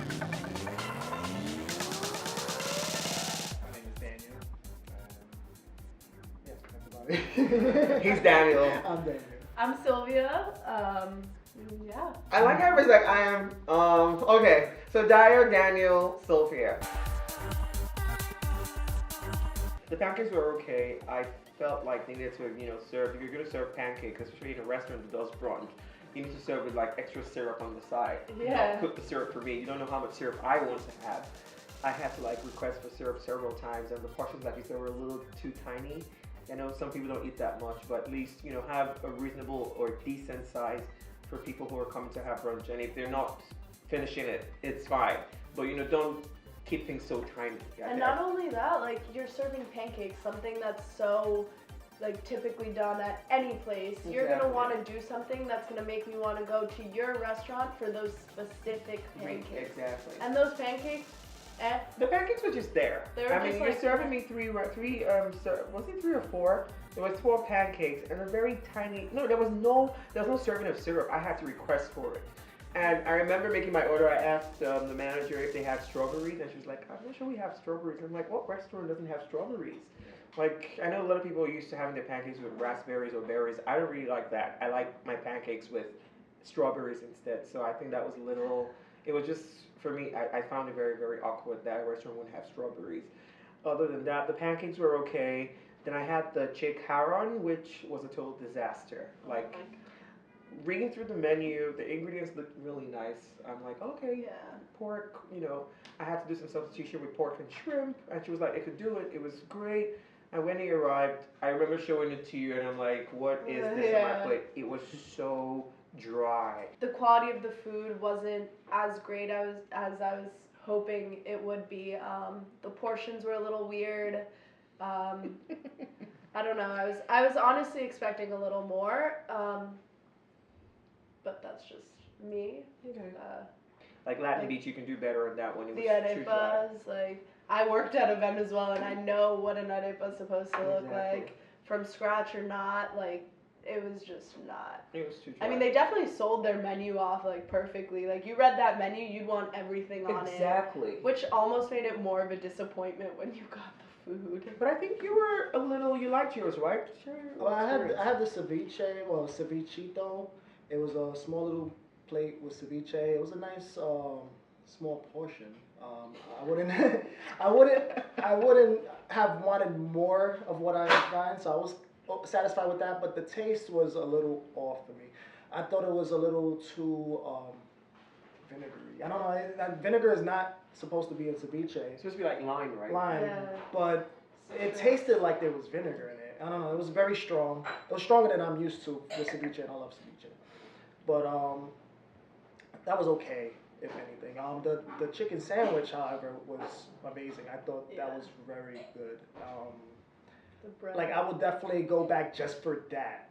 My name is Daniel. Yeah, that's about it. He's Daniel. I'm Daniel. I'm Silvia. Yeah. I like how everybody's like, I am, okay. So Dayo, Daniel, Silvia. The pancakes were okay. I felt like they needed to, serve, if you're gonna serve pancakes, especially in a restaurant that does brunch, you need to serve with like extra syrup on the side. Yeah. Not cook the syrup for me. You don't know how much syrup I want to have. I had to like request for syrup several times, and the portions, like you said, were a little too tiny. I know some people don't eat that much, but at least, have a reasonable or decent size for people who are coming to have brunch. And if they're not finishing it, it's fine. But, don't keep things so tiny. And not only that, like, you're serving pancakes, something that's so, like, typically done at any place. You're going to want to do something that's going to make me want to go to your restaurant for those specific pancakes. Exactly. And those pancakes, the pancakes were just there. You're serving me three, was it 3 or 4? There was 4 pancakes and a very tiny. No, there was no serving of syrup. I had to request for it. And I remember making my order. I asked the manager if they had strawberries, and she was like, "I'm not sure we have strawberries." I'm like, "What restaurant doesn't have strawberries?" Like, I know a lot of people are used to having their pancakes with raspberries or berries. I don't really like that. I like my pancakes with strawberries instead. So I think that was a little. It was just. For me, I found it very, very awkward that a restaurant wouldn't have strawberries. Other than that, the pancakes were okay. Then I had the chick haron, which was a total disaster. Like, reading through the menu, the ingredients looked really nice. I'm like, okay, yeah. Pork, I had to do some substitution with pork and shrimp. And she was like, it could do it. It was great. And when it arrived, I remember showing it to you, and I'm like, what is this on my plate? It was so dry. The quality of the food wasn't as great as I was hoping it would be. The portions were a little weird. I don't know. I was honestly expecting a little more, but that's just me. Okay. Like Latin Beet, you can do better on that one. It was the arepas, like I worked at a Venezuela, and I know what an arepa is supposed to look like, from scratch or not. Like, it was just not. It was too dry. I mean, they definitely sold their menu off, like, perfectly. Like, you read that menu, you'd want everything on it. Exactly. Which almost made it more of a disappointment when you got the food. But I think you were you liked yours, right? Sure. Well, I had the ceviche, cevichito. It was a small little plate with ceviche. It was a nice small portion. I wouldn't have wanted more of what I had gotten, so I was satisfied with that. But the taste was a little off for me. I thought it was a little too vinegary. I don't know. Vinegar is not supposed to be in ceviche. It's supposed to be like lime, right? Lime, Yeah. but it tasted like there was vinegar in it. I don't know. It was very strong. It was stronger than I'm used to with ceviche, and I love ceviche. But that was okay, if anything. The chicken sandwich, however, was amazing. I thought that was very good. The bread. Like, I would definitely go back just for that.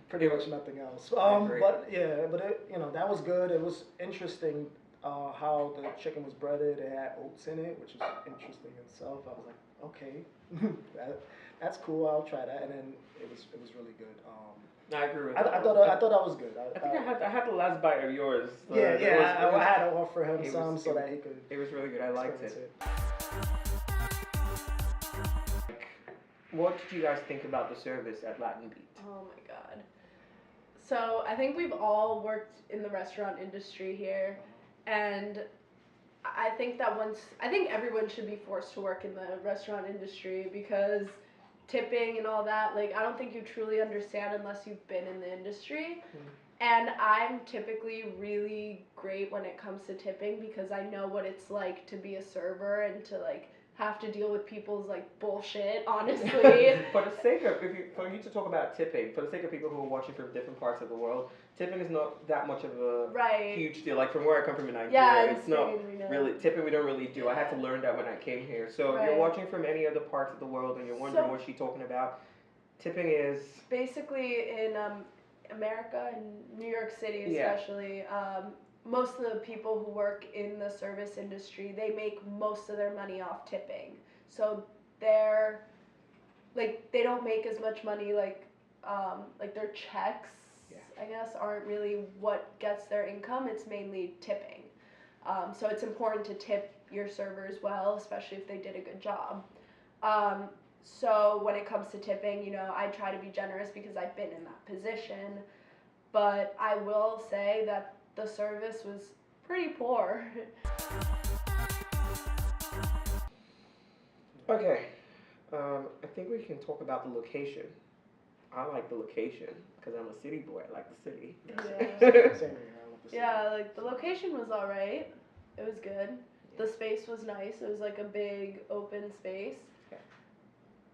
Pretty much nothing else. But yeah, that was good. It was interesting how the chicken was breaded. It had oats in it, which was interesting in itself. I was like, okay, that's cool. I'll try that. And then it was really good. I agree with I that. thought that was good. I think I had the last bite of yours. I had to offer him some so that he could. It was really good. I liked it. What did you guys think about the service at Latin Beet? Oh my god. So I think we've all worked in the restaurant industry here, and I think everyone should be forced to work in the restaurant industry, because tipping and all that, like, I don't think you truly understand unless you've been in the industry. And I'm typically really great when it comes to tipping, because I know what it's like to be a server and to, like, have to deal with people's, like, bullshit, honestly. For the sake of, for you to talk about tipping, for the sake of people who are watching from different parts of the world, tipping is not that much of a huge deal. Like, from where I come from in Nigeria, it's not really, tipping we don't really do. Yeah. I had to learn that when I came here. So if you're watching from any other parts of the world and you're wondering what she's talking about, tipping is... Basically, in America, in New York City especially, most of the people who work in the service industry, they make most of their money off tipping. So they're, like, they don't make as much money, like their checks, I guess, aren't really what gets their income. It's mainly tipping. So it's important to tip your servers well, especially if they did a good job. So when it comes to tipping, you know, I try to be generous because I've been in that position. But I will say that the service was pretty poor. Okay, I think we can talk about the location. I like the location because I'm a city boy. I like the city. Yeah. Same here. I love the city. Yeah, like the location was alright. It was good. The space was nice. It was like a big open space. Yeah.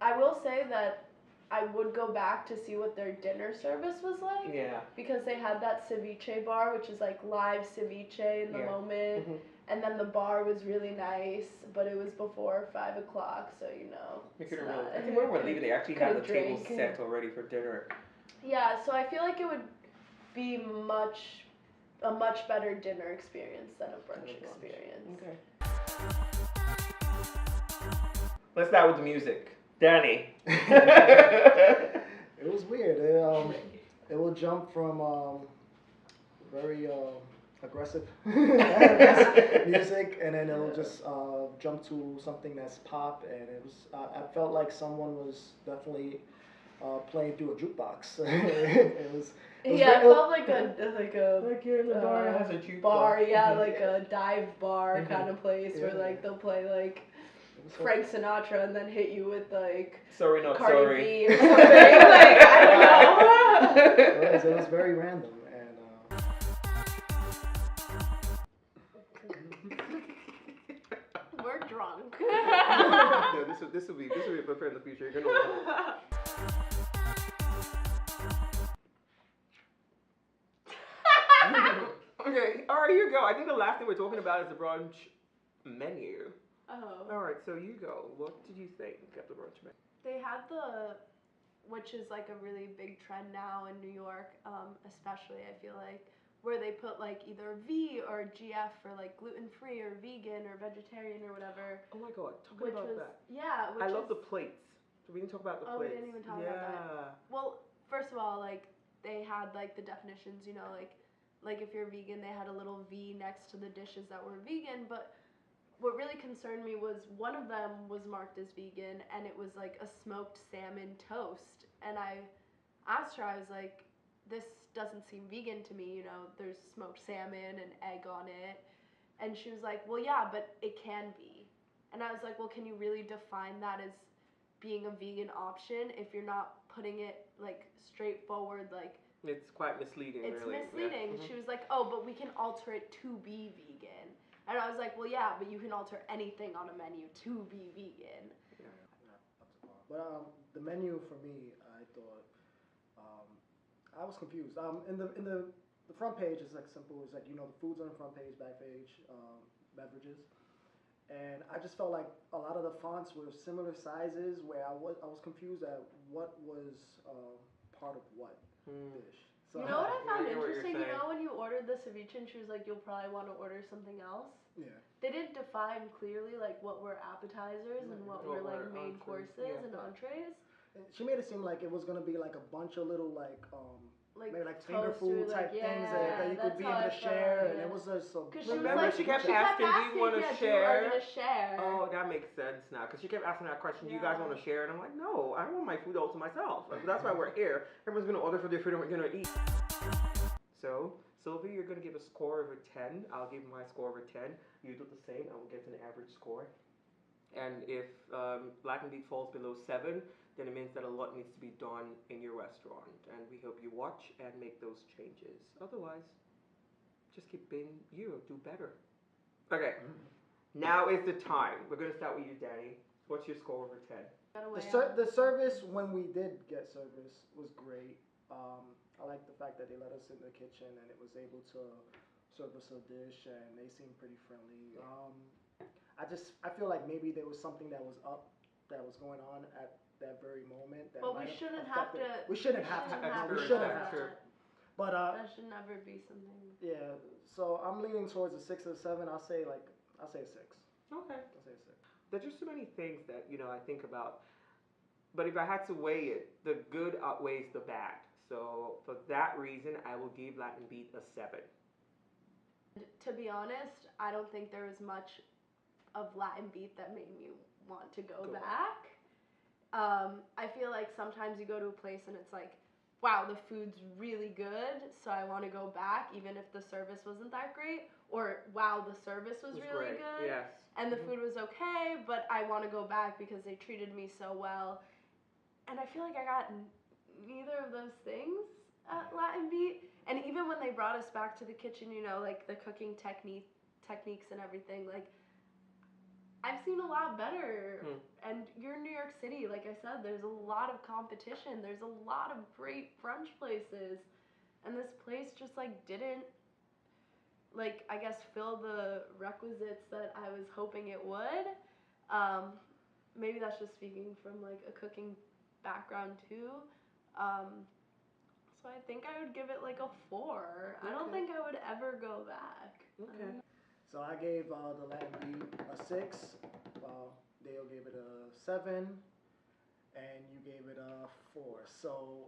I will say that I would go back to see what their dinner service was like. Yeah. Because they had that ceviche bar, which is like live ceviche in the moment. Mm-hmm. And then the bar was really nice, but it was before 5 o'clock, so you know. We couldn't really. I think when we were leaving, they actually had the table set already for dinner. Yeah, so I feel like it would be a much better dinner experience than a brunch experience. Okay. Let's start with the music. Danny. It was weird. It will jump from very aggressive music, and then it'll just jump to something that's pop, and it was. I felt like someone was definitely playing through a jukebox. it was felt like a you're in the bar that has a jukebox. Bar, yeah, like a dive bar kind of place where like they'll play like Frank Sinatra and then hit you with like Sorry Not Cardi Sorry B or something. Like I don't know. It was very random, and we're drunk. No, this will be a good for in the future. You're gonna love it. Okay, all right, you go. I think the last thing we're talking about is the brunch menu. Oh. All right, so you go. What did you think of the brunch menu? They had which is like a really big trend now in New York, especially I feel like, where they put like either V or GF for like gluten-free or vegan or vegetarian or whatever. Oh my God, talk about that. Yeah, I love the plates. So we didn't talk about the plates. Oh, we didn't even talk about that. Well, first of all, like they had like the definitions, you know, like if you're vegan, they had a little V next to the dishes that were vegan, but what really concerned me was one of them was marked as vegan, and it was like a smoked salmon toast. And I asked her, I was like, this doesn't seem vegan to me, you know, there's smoked salmon and egg on it. And she was like, well, yeah, but it can be. And I was like, well, can you really define that as being a vegan option if you're not putting it like straightforward, like it's quite misleading. It's really. misleading. Yeah. She was like, oh, but we can alter it to be vegan. And I was like, well, yeah, but you can alter anything on a menu to be vegan. Yeah. But the menu for me, I thought I was confused. In the front page is like simple. It's like, you know, the food's on the front page, back page, beverages, and I just felt like a lot of the fonts were similar sizes, where I was confused at what was part of what dish. So, you know what I found what interesting? You know when you ordered the ceviche and she was like, you'll probably want to order something else? Yeah. They didn't define clearly like what were appetizers and what were like main courses and entrees. She made it seem like it was gonna be like a bunch of little like maybe like finger toaster, food type things that you could be able to share, and it was just so. Remember, she kept asking, do you want to share? Share? Oh, that makes sense now, because she kept asking that question, do you guys want to share? And I'm like, no, I want my food all to myself. Like, that's why we're here. Everyone's gonna order for their food and we're gonna eat. So, Silvia, you're gonna give a score over 10. I'll give my score over 10. You do the same. I will get an average score. And if Latin Beet falls below 7, then it means that a lot needs to be done in your restaurant. And we hope you watch and make those changes. Otherwise, just keep being you. Do better. Okay. Now is the time. We're going to start with you, Danny. What's your score over 10? The service, when we did get service, was great. I like the fact that they let us in the kitchen and it was able to serve us a dish, and they seemed pretty friendly. I feel like maybe there was something that was going on at that very moment. That but we shouldn't have to. We shouldn't have to. We shouldn't have to. But that should never be something. Yeah. So I'm leaning towards a 6 or 7. I'll say a 6. Okay. I'll say a 6. There's just so many things that I think about. But if I had to weigh it, the good outweighs the bad. So for that reason, I will give Latin Beet a 7. To be honest, I don't think there was much of Latin Beet that made me want to go back. I feel like sometimes you go to a place and it's like, wow, the food's really good, so I want to go back even if the service wasn't that great. Or, wow, the service was really great. good. Yes. And the food was okay, but I want to go back because they treated me so well. And I feel like I got neither of those things at Latin Beet. And even when they brought us back to the kitchen, you know, like the cooking techniques and everything, like, I've seen a lot better. And you're in New York City, like I said, there's a lot of competition. There's a lot of great brunch places. And this place just like didn't, like, I guess fill the requisites that I was hoping it would. Maybe that's just speaking from like a cooking background too. So I think I would give it like a 4. I don't think I would ever go back. Okay. So I gave the Latin Beet a 6. Dayo gave it a 7, and you gave it a 4. So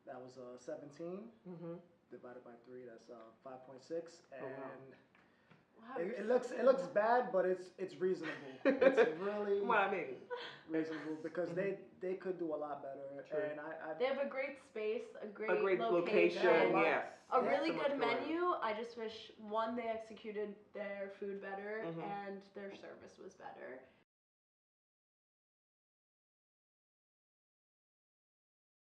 that was 17 divided by 3. That's 5.6, and Wow, it looks bad, but it's reasonable. It's really reasonable because they could do a lot better. True. And they have a great space, a great location, yes. A really good menu. I just wish, one, they executed their food better and their service was better.